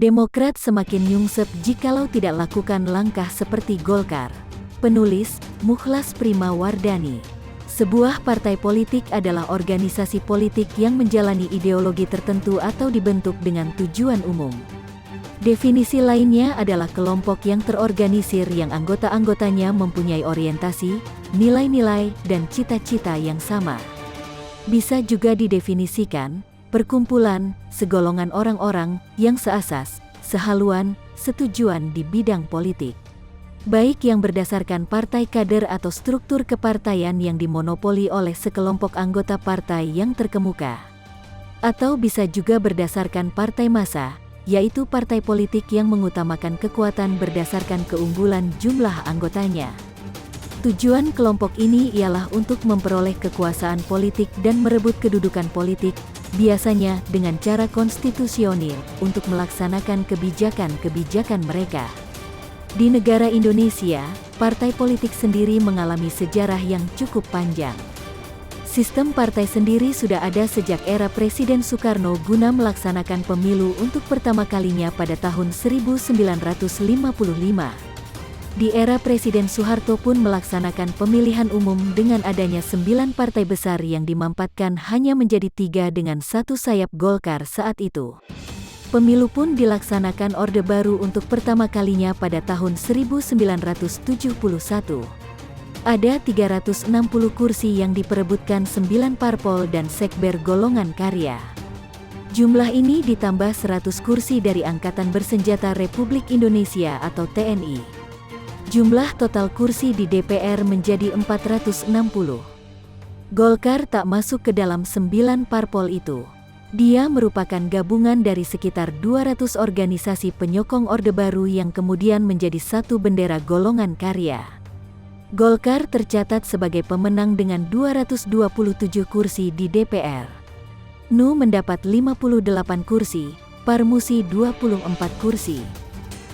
Demokrat semakin nyungsep jikalau tidak lakukan langkah seperti Golkar. Penulis, Mukhlas Prima Wardani. Sebuah partai politik adalah organisasi politik yang menjalani ideologi tertentu atau dibentuk dengan tujuan umum. Definisi lainnya adalah kelompok yang terorganisir yang anggota-anggotanya mempunyai orientasi, nilai-nilai, dan cita-cita yang sama. Bisa juga didefinisikan perkumpulan, segolongan orang-orang yang seasas, sehaluan, setujuan di bidang politik. Baik yang berdasarkan partai kader atau struktur kepartaian yang dimonopoli oleh sekelompok anggota partai yang terkemuka. Atau bisa juga berdasarkan partai massa, yaitu partai politik yang mengutamakan kekuatan berdasarkan keunggulan jumlah anggotanya. Tujuan kelompok ini ialah untuk memperoleh kekuasaan politik dan merebut kedudukan politik, biasanya dengan cara konstitusional, untuk melaksanakan kebijakan-kebijakan mereka. Di negara Indonesia, partai politik sendiri mengalami sejarah yang cukup panjang. Sistem partai sendiri sudah ada sejak era Presiden Soekarno guna melaksanakan pemilu untuk pertama kalinya pada tahun 1955. Di era Presiden Soeharto pun melaksanakan pemilihan umum dengan adanya 9 partai besar yang dimampatkan hanya menjadi 3 dengan satu sayap Golkar saat itu. Pemilu pun dilaksanakan Orde Baru untuk pertama kalinya pada tahun 1971. Ada 360 kursi yang diperebutkan 9 parpol dan sekber golongan karya. Jumlah ini ditambah 100 kursi dari Angkatan Bersenjata Republik Indonesia atau TNI. Jumlah total kursi di DPR menjadi 460. Golkar tak masuk ke dalam 9 parpol itu. Dia merupakan gabungan dari sekitar 200 organisasi penyokong Orde Baru yang kemudian menjadi satu bendera golongan karya. Golkar tercatat sebagai pemenang dengan 227 kursi di DPR. NU mendapat 58 kursi, Parmusi 24 kursi.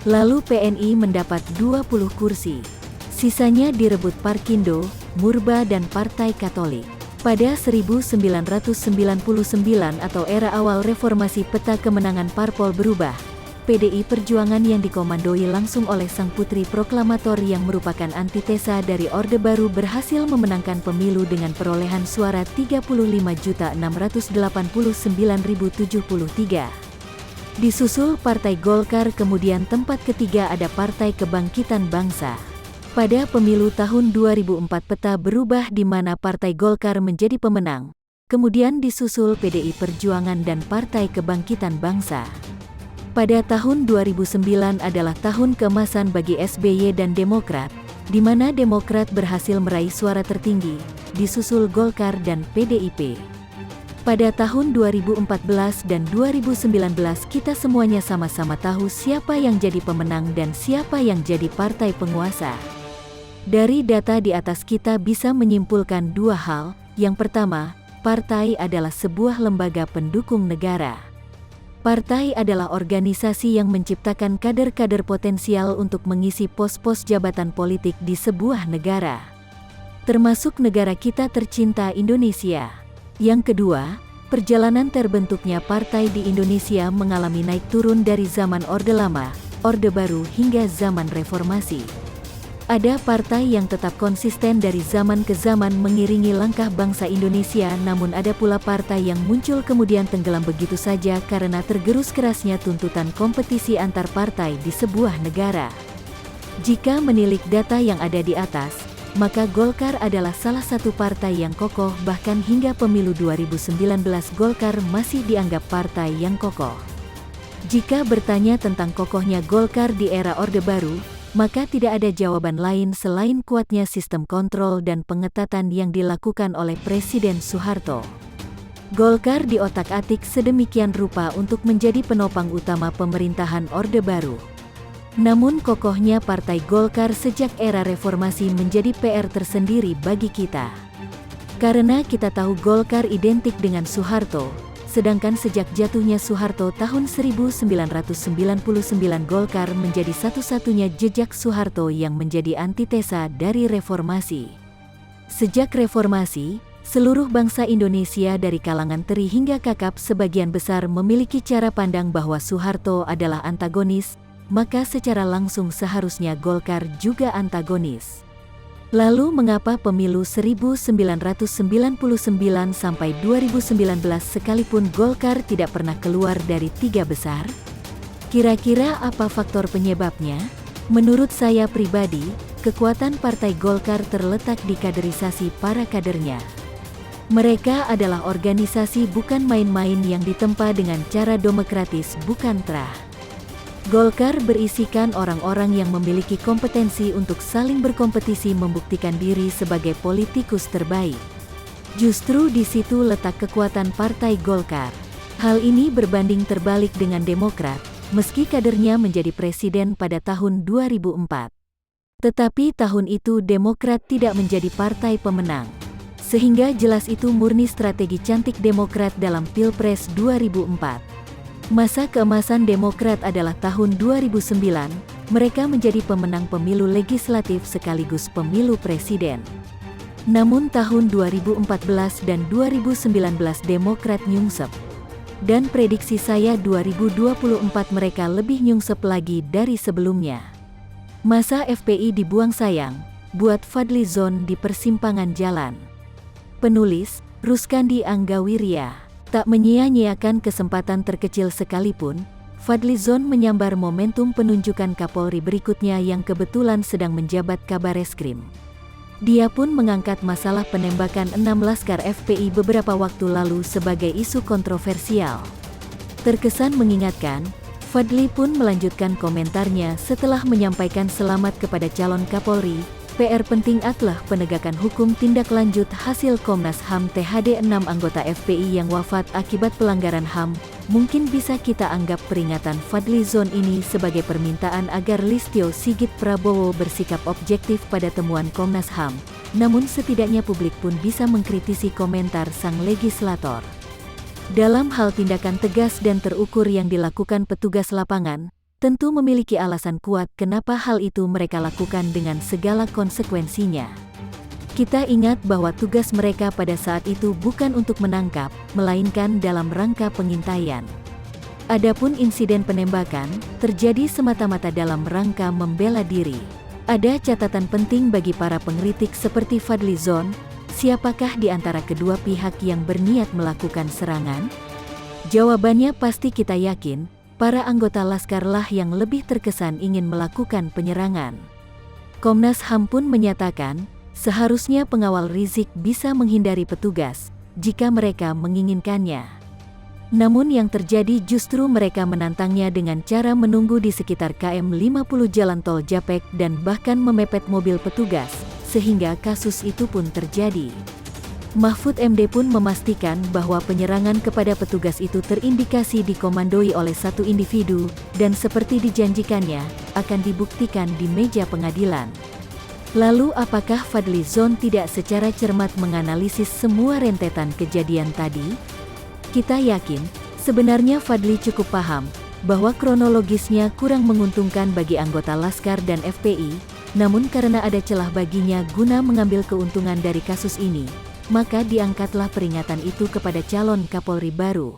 Lalu PNI mendapat 20 kursi. Sisanya direbut Parkindo, Murba dan Partai Katolik. Pada 1999 atau era awal reformasi peta kemenangan parpol berubah. PDI Perjuangan yang dikomandoi langsung oleh sang putri proklamator yang merupakan antitesa dari Orde Baru berhasil memenangkan pemilu dengan perolehan suara 35.689.073. Disusul Partai Golkar, kemudian tempat ketiga ada Partai Kebangkitan Bangsa. Pada pemilu tahun 2004 peta berubah di mana Partai Golkar menjadi pemenang, kemudian disusul PDI Perjuangan dan Partai Kebangkitan Bangsa. Pada tahun 2009 adalah tahun keemasan bagi SBY dan Demokrat, di mana Demokrat berhasil meraih suara tertinggi, disusul Golkar dan PDIP. Pada tahun 2014 dan 2019 kita semuanya sama-sama tahu siapa yang jadi pemenang dan siapa yang jadi partai penguasa. Dari data di atas kita bisa menyimpulkan dua hal. Yang pertama, partai adalah sebuah lembaga pendukung negara. Partai adalah organisasi yang menciptakan kader-kader potensial untuk mengisi pos-pos jabatan politik di sebuah negara. Termasuk negara kita tercinta Indonesia. Yang kedua, perjalanan terbentuknya partai di Indonesia mengalami naik turun dari zaman Orde Lama, Orde Baru hingga zaman Reformasi. Ada partai yang tetap konsisten dari zaman ke zaman mengiringi langkah bangsa Indonesia, namun ada pula partai yang muncul kemudian tenggelam begitu saja karena tergerus kerasnya tuntutan kompetisi antar partai di sebuah negara. Jika menilik data yang ada di atas, maka Golkar adalah salah satu partai yang kokoh, bahkan hingga pemilu 2019 Golkar masih dianggap partai yang kokoh. Jika bertanya tentang kokohnya Golkar di era Orde Baru, maka tidak ada jawaban lain selain kuatnya sistem kontrol dan pengetatan yang dilakukan oleh Presiden Soeharto. Golkar diotak-atik sedemikian rupa untuk menjadi penopang utama pemerintahan Orde Baru. Namun kokohnya Partai Golkar sejak era reformasi menjadi PR tersendiri bagi kita. Karena kita tahu Golkar identik dengan Soeharto, sedangkan sejak jatuhnya Soeharto tahun 1999 Golkar menjadi satu-satunya jejak Soeharto yang menjadi antitesa dari reformasi. Sejak reformasi, Seluruh bangsa Indonesia dari kalangan teri hingga kakap sebagian besar memiliki cara pandang bahwa Soeharto adalah antagonis, maka secara langsung seharusnya Golkar juga antagonis. Lalu mengapa pemilu 1999 sampai 2019 sekalipun Golkar tidak pernah keluar dari 3 besar? Kira-kira apa faktor penyebabnya? Menurut saya pribadi, kekuatan Partai Golkar terletak di kaderisasi para kadernya. Mereka adalah organisasi bukan main-main yang ditempa dengan cara demokratis bukan terah. Golkar berisikan orang-orang yang memiliki kompetensi untuk saling berkompetisi membuktikan diri sebagai politikus terbaik. Justru di situ letak kekuatan Partai Golkar. Hal ini berbanding terbalik dengan Demokrat, meski kadernya menjadi presiden pada tahun 2004. Tetapi tahun itu Demokrat tidak menjadi partai pemenang. Sehingga jelas itu murni strategi cantik Demokrat dalam Pilpres 2004. Masa keemasan Demokrat adalah tahun 2009, mereka menjadi pemenang pemilu legislatif sekaligus pemilu presiden. Namun tahun 2014 dan 2019 Demokrat nyungsep. Dan prediksi saya 2024 mereka lebih nyungsep lagi dari sebelumnya. Masa FPI dibuang sayang, buat Fadlizon di persimpangan jalan. Penulis, Ruskandi Anggawirya. Tak menyia-nyiakan kesempatan terkecil sekalipun, Fadlizon menyambar momentum penunjukan Kapolri berikutnya yang kebetulan sedang menjabat Kabareskrim. Dia pun mengangkat masalah penembakan 6 laskar FPI beberapa waktu lalu sebagai isu kontroversial. Terkesan mengingatkan, Fadli pun melanjutkan komentarnya setelah menyampaikan selamat kepada calon Kapolri. PR penting adalah penegakan hukum tindak lanjut hasil Komnas HAM THD 6 anggota FPI yang wafat akibat pelanggaran HAM. Mungkin bisa kita anggap peringatan Fadlizon ini sebagai permintaan agar Listio Sigit Prabowo bersikap objektif pada temuan Komnas HAM. Namun setidaknya publik pun bisa mengkritisi komentar sang legislator. Dalam hal tindakan tegas dan terukur yang dilakukan petugas lapangan, tentu memiliki alasan kuat kenapa hal itu mereka lakukan dengan segala konsekuensinya. Kita ingat bahwa tugas mereka pada saat itu bukan untuk menangkap, melainkan dalam rangka pengintaian. Adapun insiden penembakan, terjadi semata-mata dalam rangka membela diri. Ada catatan penting bagi para pengkritik seperti Fadlizon, siapakah di antara kedua pihak yang berniat melakukan serangan? Jawabannya pasti kita yakin, para anggota Laskarlah yang lebih terkesan ingin melakukan penyerangan. Komnas HAM pun menyatakan, seharusnya pengawal Rizik bisa menghindari petugas, jika mereka menginginkannya. Namun yang terjadi justru mereka menantangnya dengan cara menunggu di sekitar KM 50 Jalan Tol Japek dan bahkan memepet mobil petugas, sehingga kasus itu pun terjadi. Mahfud MD pun memastikan bahwa penyerangan kepada petugas itu terindikasi dikomandoi oleh satu individu, dan seperti dijanjikannya, akan dibuktikan di meja pengadilan. Lalu apakah Fadlizon tidak secara cermat menganalisis semua rentetan kejadian tadi? Kita yakin, sebenarnya Fadli cukup paham, bahwa kronologisnya kurang menguntungkan bagi anggota Laskar dan FPI, namun karena ada celah baginya guna mengambil keuntungan dari kasus ini, maka diangkatlah peringatan itu kepada calon Kapolri baru.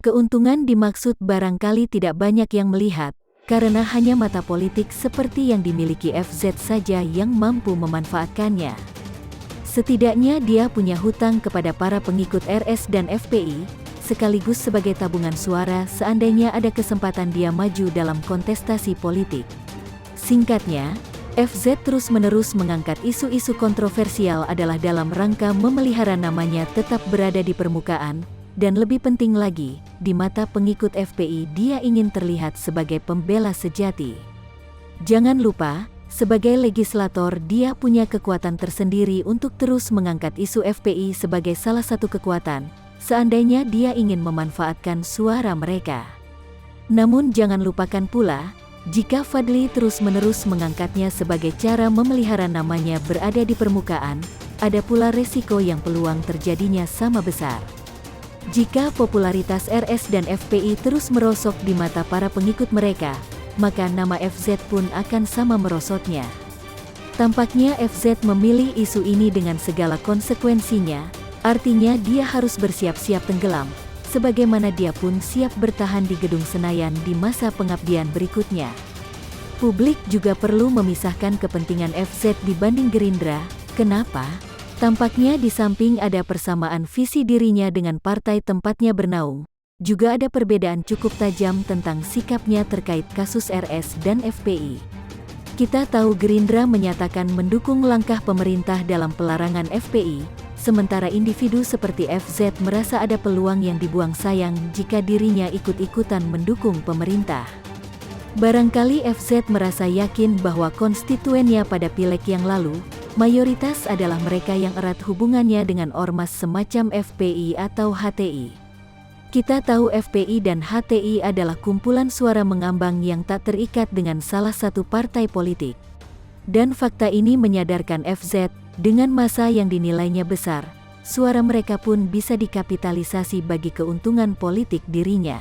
Keuntungan dimaksud barangkali tidak banyak yang melihat, karena hanya mata politik seperti yang dimiliki FZ saja yang mampu memanfaatkannya. Setidaknya dia punya hutang kepada para pengikut RS dan FPI, sekaligus sebagai tabungan suara seandainya ada kesempatan dia maju dalam kontestasi politik. Singkatnya, FZ terus-menerus mengangkat isu-isu kontroversial adalah dalam rangka memelihara namanya tetap berada di permukaan, dan lebih penting lagi, di mata pengikut FPI dia ingin terlihat sebagai pembela sejati. Jangan lupa, sebagai legislator dia punya kekuatan tersendiri untuk terus mengangkat isu FPI sebagai salah satu kekuatan, seandainya dia ingin memanfaatkan suara mereka. Namun jangan lupakan pula, jika Fadli terus-menerus mengangkatnya sebagai cara memelihara namanya berada di permukaan, ada pula resiko yang peluang terjadinya sama besar. Jika popularitas RS dan FPI terus merosot di mata para pengikut mereka, maka nama FZ pun akan sama merosotnya. Tampaknya FZ memilih isu ini dengan segala konsekuensinya, Artinya dia harus bersiap-siap tenggelam, sebagaimana dia pun siap bertahan di Gedung Senayan di masa pengabdian berikutnya. Publik juga perlu memisahkan kepentingan FZ dibanding Gerindra. Kenapa? Tampaknya di samping ada persamaan visi dirinya dengan partai tempatnya bernaung, juga ada perbedaan cukup tajam tentang sikapnya terkait kasus RS dan FPI. Kita tahu Gerindra menyatakan mendukung langkah pemerintah dalam pelarangan FPI, sementara individu seperti FZ merasa ada peluang yang dibuang sayang jika dirinya ikut-ikutan mendukung pemerintah. Barangkali FZ merasa yakin bahwa konstituennya pada pileg yang lalu, mayoritas adalah mereka yang erat hubungannya dengan ormas semacam FPI atau HTI. Kita tahu FPI dan HTI adalah kumpulan suara mengambang yang tak terikat dengan salah satu partai politik. Dan fakta ini menyadarkan FZ, dengan massa yang dinilainya besar, suara mereka pun bisa dikapitalisasi bagi keuntungan politik dirinya.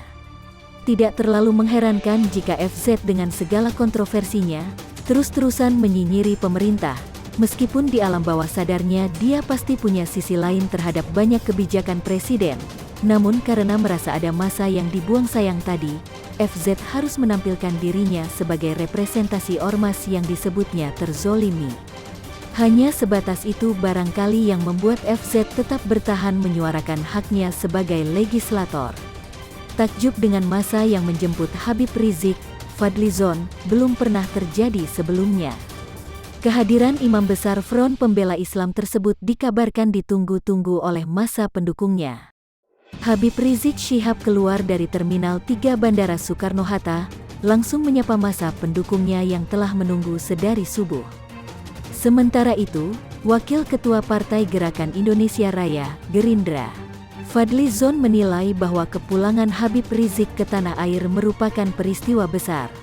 Tidak terlalu mengherankan jika FZ dengan segala kontroversinya, terus-terusan menyinyiri pemerintah, meskipun di alam bawah sadarnya dia pasti punya sisi lain terhadap banyak kebijakan presiden. Namun karena merasa ada massa yang dibuang sayang tadi, FZ harus menampilkan dirinya sebagai representasi ormas yang disebutnya terzolimi. Hanya sebatas itu barangkali yang membuat FZ tetap bertahan menyuarakan haknya sebagai legislator. Takjub dengan massa yang menjemput Habib Rizik, Fadlizon, belum pernah terjadi sebelumnya. Kehadiran imam besar Front Pembela Islam tersebut dikabarkan ditunggu-tunggu oleh massa pendukungnya. Habib Rizik Syihab keluar dari Terminal 3 Bandara Soekarno-Hatta, langsung menyapa massa pendukungnya yang telah menunggu sedari subuh. Sementara itu, Wakil Ketua Partai Gerakan Indonesia Raya, Gerindra, Fadlizon menilai bahwa kepulangan Habib Rizik ke tanah air merupakan peristiwa besar.